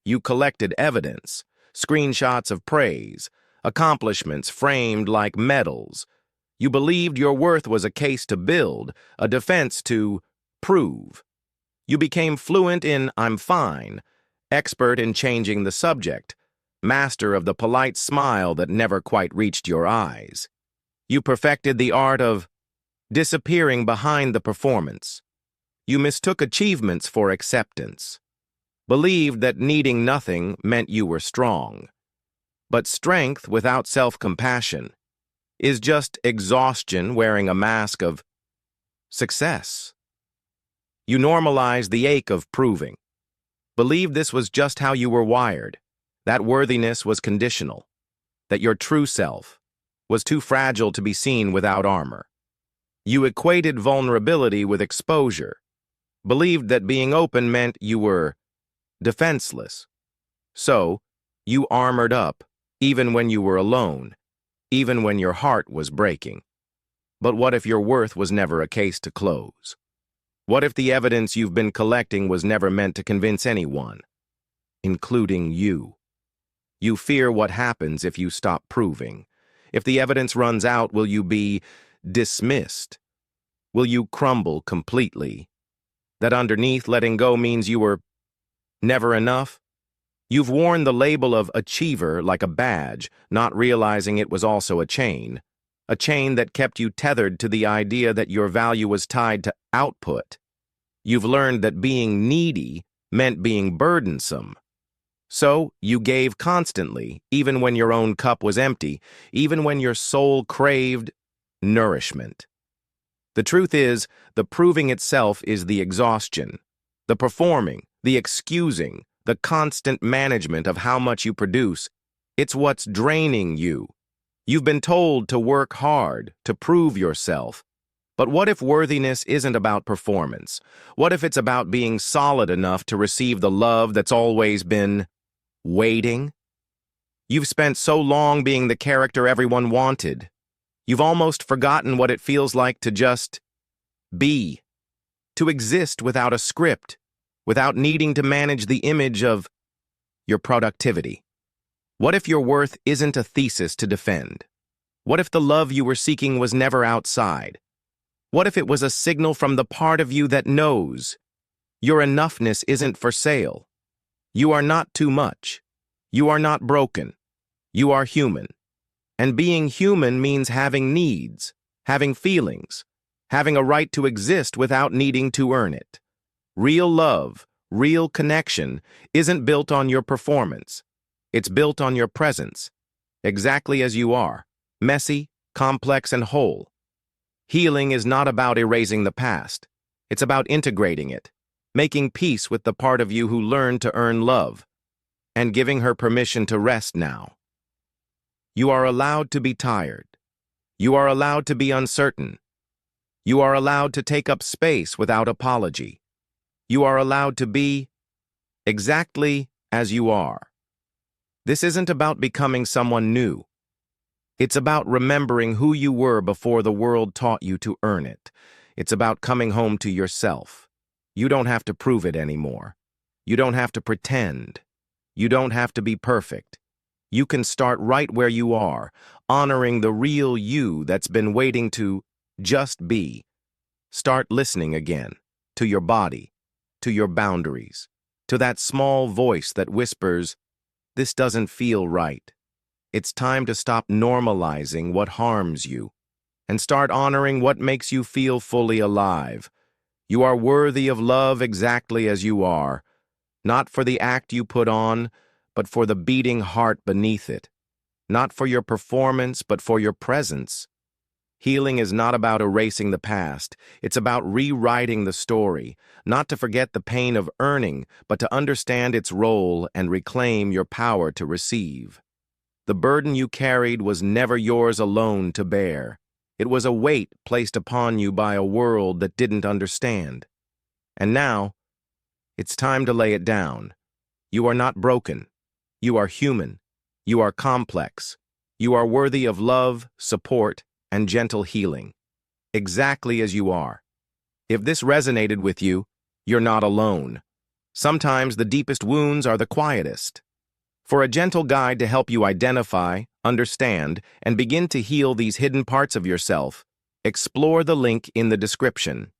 You collected evidence, screenshots of praise, accomplishments framed like medals. You believed your worth was a case to build, a defense to prove. You became fluent in "I'm fine," expert in changing the subject, master of the polite smile that never quite reached your eyes. You perfected the art of disappearing behind the performance. You mistook achievements for acceptance, believed that needing nothing meant you were strong. But strength without self-compassion is just exhaustion wearing a mask of success. You normalized the ache of proving, believed this was just how you were wired, that worthiness was conditional, that your true self was too fragile to be seen without armor. You equated vulnerability with exposure, believed that being open meant you were defenseless. So, you armored up, even when you were alone, even when your heart was breaking. But what if your worth was never a case to close? What if the evidence you've been collecting was never meant to convince anyone, including you? You fear what happens if you stop proving. If the evidence runs out, will you be dismissed? Will you crumble completely? That underneath letting go means you were never enough? You've worn the label of achiever like a badge, not realizing it was also a chain that kept you tethered to the idea that your value was tied to output. You've learned that being needy meant being burdensome. So you gave constantly, even when your own cup was empty, even when your soul craved nourishment. The truth is, the proving itself is the exhaustion, the performing, the excusing, the constant management of how much you produce. It's what's draining you. You've been told to work hard, to prove yourself. But what if worthiness isn't about performance? What if it's about being solid enough to receive the love that's always been waiting? You've spent so long being the character everyone wanted. You've almost forgotten what it feels like to just be, to exist without a script, without needing to manage the image of your productivity. What if your worth isn't a thesis to defend? What if the love you were seeking was never outside? What if it was a signal from the part of you that knows your enoughness isn't for sale? You are not too much. You are not broken. You are human. And being human means having needs, having feelings, having a right to exist without needing to earn it. Real love, real connection isn't built on your performance. It's built on your presence, exactly as you are, messy, complex, and whole. Healing is not about erasing the past. It's about integrating it, making peace with the part of you who learned to earn love, and giving her permission to rest now. You are allowed to be tired. You are allowed to be uncertain. You are allowed to take up space without apology. You are allowed to be exactly as you are. This isn't about becoming someone new. It's about remembering who you were before the world taught you to earn it. It's about coming home to yourself. You don't have to prove it anymore. You don't have to pretend. You don't have to be perfect. You can start right where you are, honoring the real you that's been waiting to just be. Start listening again, to your body, to your boundaries, to that small voice that whispers, "This doesn't feel right." It's time to stop normalizing what harms you and start honoring what makes you feel fully alive. You are worthy of love exactly as you are, not for the act you put on, but for the beating heart beneath it. Not for your performance, but for your presence. Healing is not about erasing the past. It's about rewriting the story, not to forget the pain of earning, but to understand its role and reclaim your power to receive. The burden you carried was never yours alone to bear. It was a weight placed upon you by a world that didn't understand. And now, it's time to lay it down. You are not broken. You are human. You are complex. You are worthy of love, support, and gentle healing, exactly as you are. If this resonated with you, you're not alone. Sometimes the deepest wounds are the quietest. For a gentle guide to help you identify, understand, and begin to heal these hidden parts of yourself, explore the link in the description.